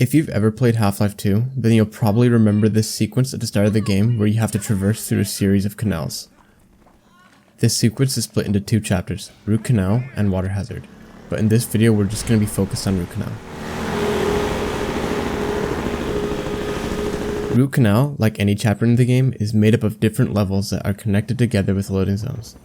If you've ever played Half-Life 2, then you'll probably remember this sequence at the start of the game where you have to traverse through a series of canals. This sequence is split into two chapters, Root Canal and Water Hazard, but in this video we're just going to be focused on Root Canal. Root Canal, like any chapter in the game, is made up of different levels that are connected together with loading zones.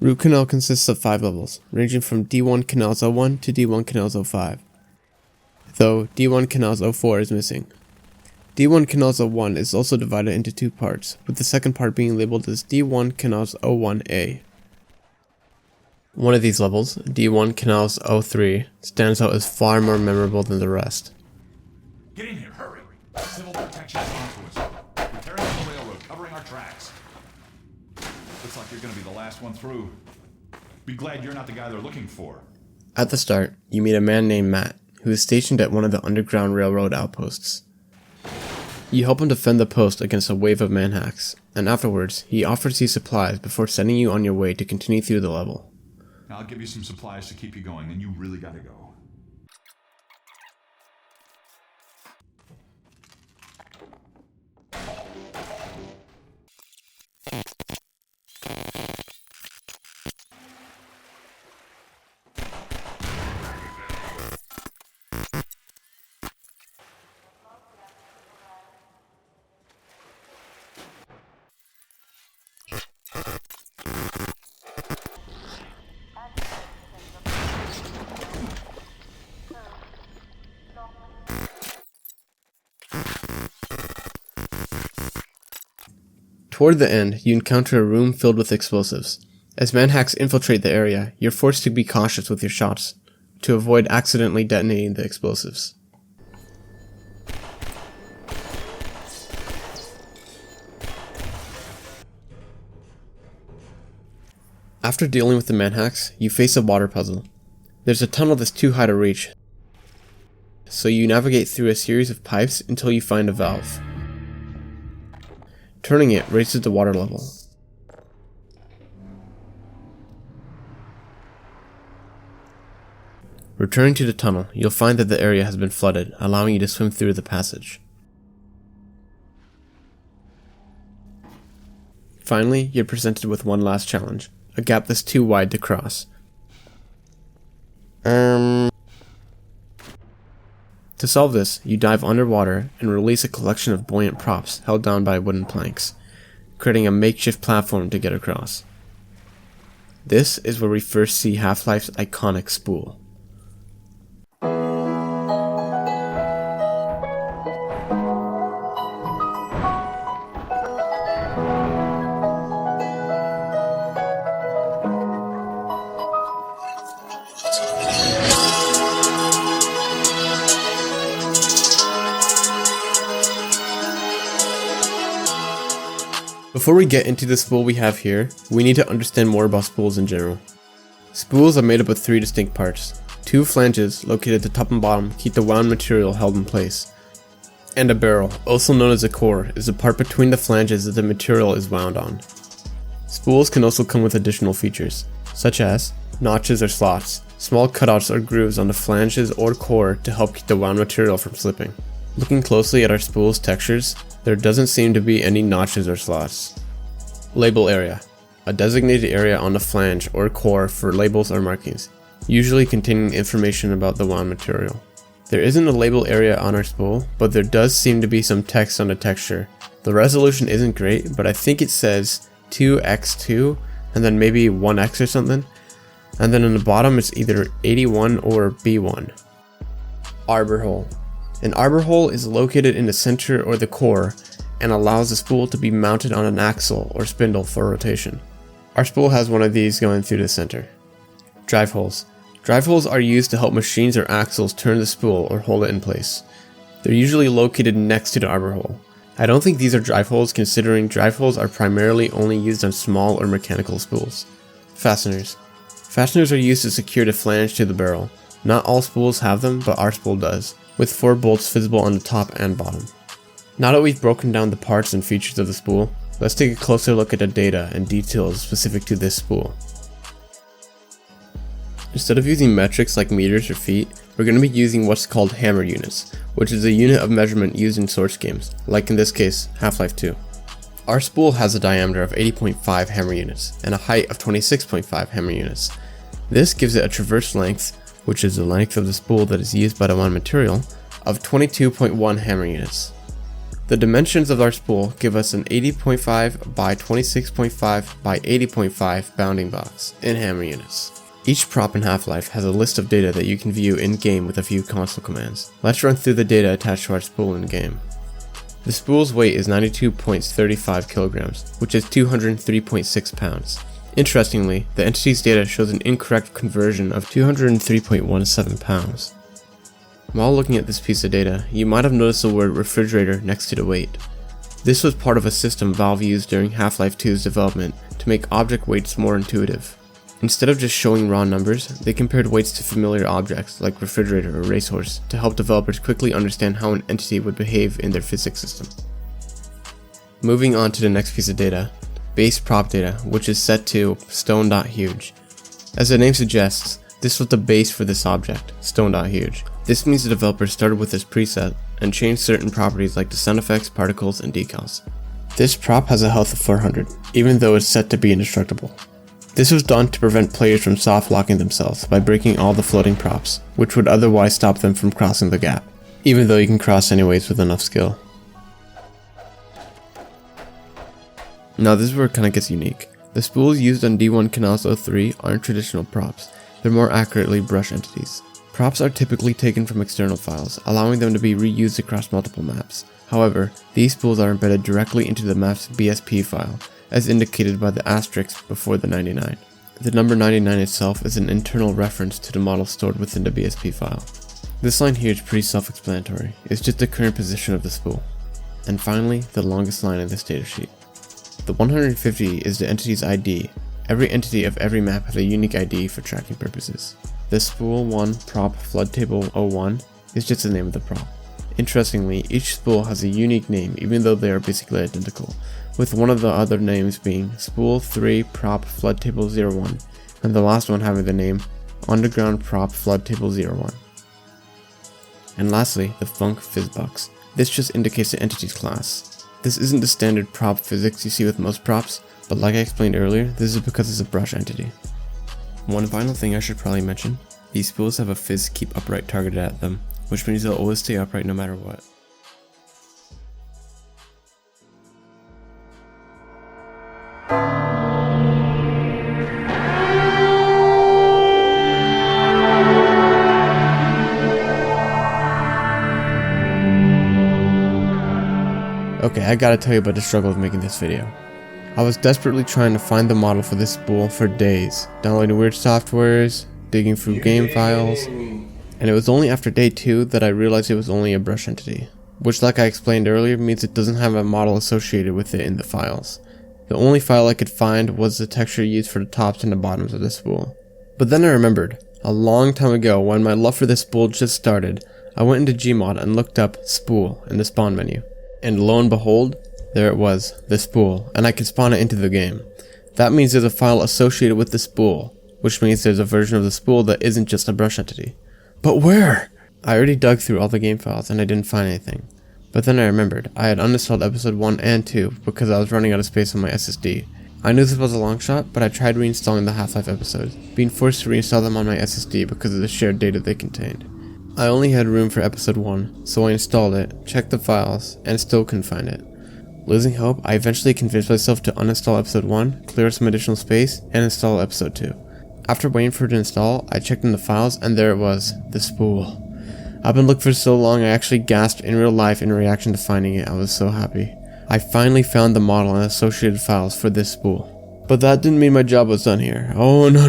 Root Canal consists of 5 levels, ranging from D1 Canals 01 to D1 Canals 05, though D1 Canals 04 is missing. D1 Canals 01 is also divided into 2 parts, with the second part being labeled as D1 Canals 01A. One of these levels, D1 Canals 03, stands out as far more memorable than the rest. Get in here, hurry! Civil protection is onto us. We're tearing up the railroad, covering our tracks. Looks like you're gonna be the last one through. Be glad you're not the guy they're looking for. At the start, you meet a man named Matt, who is stationed at one of the Underground Railroad outposts. You help him defend the post against a wave of manhacks, and afterwards, he offers you supplies before sending you on your way to continue through the level. I'll give you some supplies to keep you going, and you really gotta go. Toward the end, you encounter a room filled with explosives. As manhacks infiltrate the area, you're forced to be cautious with your shots, to avoid accidentally detonating the explosives. After dealing with the manhacks, you face a water puzzle. There's a tunnel that's too high to reach, so you navigate through a series of pipes until you find a valve. Turning it raises the water level. Returning to the tunnel, you'll find that the area has been flooded, allowing you to swim through the passage. Finally, you're presented with one last challenge, a gap that's too wide to cross. To solve this, you dive underwater and release a collection of buoyant props held down by wooden planks, creating a makeshift platform to get across. This is where we first see Half-Life's iconic spool. Before we get into the spool we have here, we need to understand more about spools in general. Spools are made up of 3 distinct parts. 2 flanges, located at the top and bottom, keep the wound material held in place. And a barrel, also known as a core, is the part between the flanges that the material is wound on. Spools can also come with additional features, such as notches or slots, small cutouts or grooves on the flanges or core to help keep the wound material from slipping. Looking closely at our spool's textures, there doesn't seem to be any notches or slots. Label area, a designated area on the flange or core for labels or markings, usually containing information about the wound material. There isn't a label area on our spool, but there does seem to be some text on the texture. The resolution isn't great, but I think it says 2x2 and then maybe 1x or something, and then on the bottom it's either 81 or B1. Arbor hole. An arbor hole is located in the center or the core and allows the spool to be mounted on an axle or spindle for rotation. Our spool has one of these going through the center. Drive holes. Drive holes are used to help machines or axles turn the spool or hold it in place. They're usually located next to the arbor hole. I don't think these are drive holes, considering drive holes are primarily only used on small or mechanical spools. Fasteners. Fasteners are used to secure the flange to the barrel. Not all spools have them, but our spool does, with 4 bolts visible on the top and bottom. Now that we've broken down the parts and features of the spool, let's take a closer look at the data and details specific to this spool. Instead of using metrics like meters or feet, we're going to be using what's called hammer units, which is a unit of measurement used in source games, like in this case, Half-Life 2. Our spool has a diameter of 80.5 hammer units and a height of 26.5 hammer units. This gives it a traverse length, which is the length of the spool that is used by the wound material, of 22.1 hammer units. The dimensions of our spool give us an 80.5 by 26.5 by 80.5 bounding box in hammer units. Each prop in Half-Life has a list of data that you can view in-game with a few console commands. Let's run through the data attached to our spool in-game. The spool's weight is 92.35 kilograms, which is 203.6 pounds. Interestingly, the entity's data shows an incorrect conversion of 203.17 pounds. While looking at this piece of data, you might have noticed the word refrigerator next to the weight. This was part of a system Valve used during Half-Life 2's development to make object weights more intuitive. Instead of just showing raw numbers, they compared weights to familiar objects like refrigerator or racehorse to help developers quickly understand how an entity would behave in their physics system. Moving on to the next piece of data, base prop data, which is set to stone.huge. As the name suggests, this was the base for this object, stone.huge. This means the developer started with this preset and changed certain properties like the sound effects, particles, and decals. This prop has a health of 400, even though it's set to be indestructible. This was done to prevent players from soft locking themselves by breaking all the floating props, which would otherwise stop them from crossing the gap, even though you can cross anyways with enough skill. Now this is where it kinda gets unique. The spools used on D1 Canals 03 aren't traditional props, they're more accurately brush entities. Props are typically taken from external files, allowing them to be reused across multiple maps. However, these spools are embedded directly into the map's BSP file, as indicated by the asterisk before the 99. The number 99 itself is an internal reference to the model stored within the BSP file. This line here is pretty self-explanatory, it's just the current position of the spool. And finally, the longest line in this datasheet. The 150 is the entity's ID. Every entity of every map has a unique ID for tracking purposes. The spool 1 prop flood table 01 is just the name of the prop. Interestingly, each spool has a unique name even though they are basically identical, with one of the other names being spool 3 prop flood table 01 and the last one having the name underground prop flood table 01. And lastly, the func fizzbox. This just indicates the entity's class. This isn't the standard prop physics you see with most props, but like I explained earlier, this is because it's a brush entity. One final thing I should probably mention, these spools have a fizz keep upright targeted at them, which means they'll always stay upright no matter what. Okay, I gotta tell you about the struggle of making this video. I was desperately trying to find the model for this spool for days, downloading weird softwares, digging through game files, and it was only after day 2 that I realized it was only a brush entity, which like I explained earlier means it doesn't have a model associated with it in the files. The only file I could find was the texture used for the tops and the bottoms of the spool. But then I remembered, a long time ago when my love for this spool just started, I went into Gmod and looked up spool in the spawn menu. And lo and behold, there it was, the spool, and I could spawn it into the game. That means there's a file associated with the spool, which means there's a version of the spool that isn't just a brush entity. But where? I already dug through all the game files and I didn't find anything. But then I remembered, I had uninstalled episode 1 and 2 because I was running out of space on my SSD. I knew this was a long shot, but I tried reinstalling the Half-Life episodes, being forced to reinstall them on my SSD because of the shared data they contained. I only had room for episode 1, so I installed it, checked the files, and still couldn't find it. Losing hope, I eventually convinced myself to uninstall episode 1, clear some additional space, and install episode 2. After waiting for it to install, I checked in the files, and there it was, the spool. I've been looking for so long I actually gasped in real life in reaction to finding it. I was so happy. I finally found the model and associated files for this spool. But that didn't mean my job was done here. Oh no.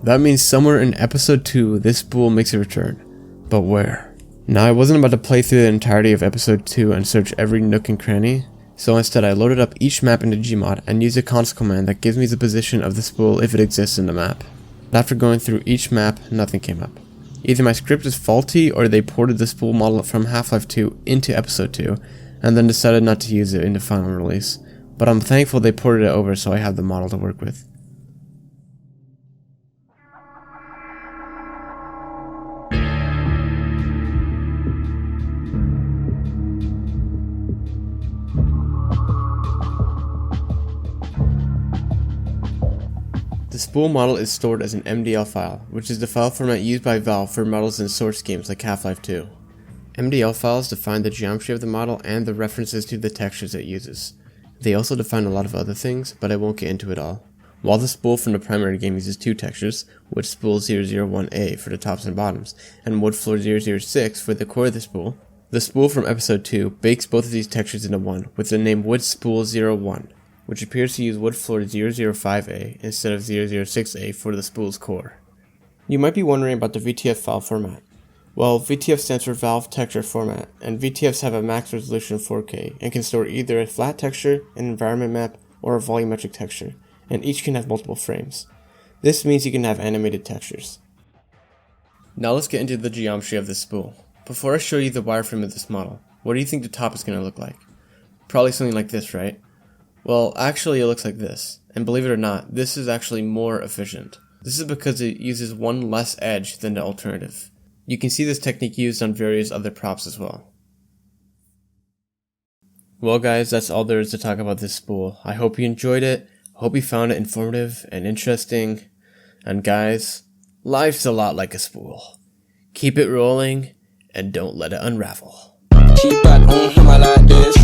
That means somewhere in episode 2 this spool makes a return. But where? Now I wasn't about to play through the entirety of episode 2 and search every nook and cranny, so instead I loaded up each map into Gmod and used a console command that gives me the position of the spool if it exists in the map. But after going through each map, nothing came up. Either my script is faulty or they ported the spool model from Half-Life 2 into episode 2 and then decided not to use it in the final release, but I'm thankful they ported it over so I have the model to work with. The spool model is stored as an MDL file, which is the file format used by Valve for models in source games like Half-Life 2. MDL files define the geometry of the model and the references to the textures it uses. They also define a lot of other things, but I won't get into it all. While the spool from the primary game uses two textures, Wood Spool 001A for the tops and bottoms, and Wood Floor 006 for the core of the spool from episode 2 bakes both of these textures into one, with the name Wood Spool 01, which appears to use Wood Floor 005A instead of 006A for the spool's core. You might be wondering about the VTF file format. Well, VTF stands for Valve Texture Format, and VTFs have a max resolution of 4K and can store either a flat texture, an environment map, or a volumetric texture, and each can have multiple frames. This means you can have animated textures. Now let's get into the geometry of this spool. Before I show you the wireframe of this model, what do you think the top is going to look like? Probably something like this, right? Well, actually it looks like this, and believe it or not, this is actually more efficient. This is because it uses one less edge than the alternative. You can see this technique used on various other props as well. Well guys, that's all there is to talk about this spool. I hope you enjoyed it. Hope you found it informative and interesting. And guys, life's a lot like a spool. Keep it rolling and don't let it unravel. She bad on him, I like this.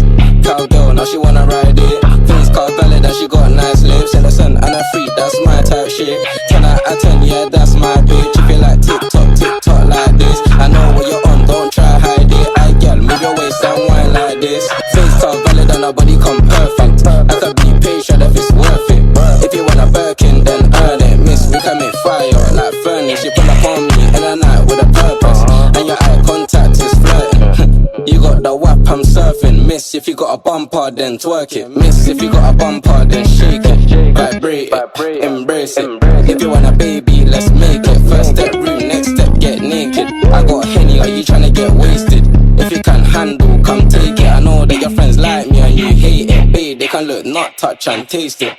Cowgirl, now she wanna ride it. Face card valid and she got nice lips. Innocent and a freak, that's my type shit. 10 out of 10, yeah, that's my bitch. If you like TikTok like this, I know what you're on, don't try hide it. I girl, move your waist and wine like this. Face card valid and her body come perfect. I could be patient if it's worth it. If you want a Birkin, then earn it. Miss, we can make fire like furnace. You pull up on me in the night with a purpose, and your eye contact is flirting. You got the WAP, I'm surfing. Miss, if you got a bumper, then twerk it. Miss, if you got a bumper, then shake it. Vibrate it, embrace it. If you want a baby, let's make it. First step room, next step get naked. I got Henny, are you tryna get wasted? If you can handle, come take it. I know that your friends like me and you hate it. Babe, they can look, not touch and taste it.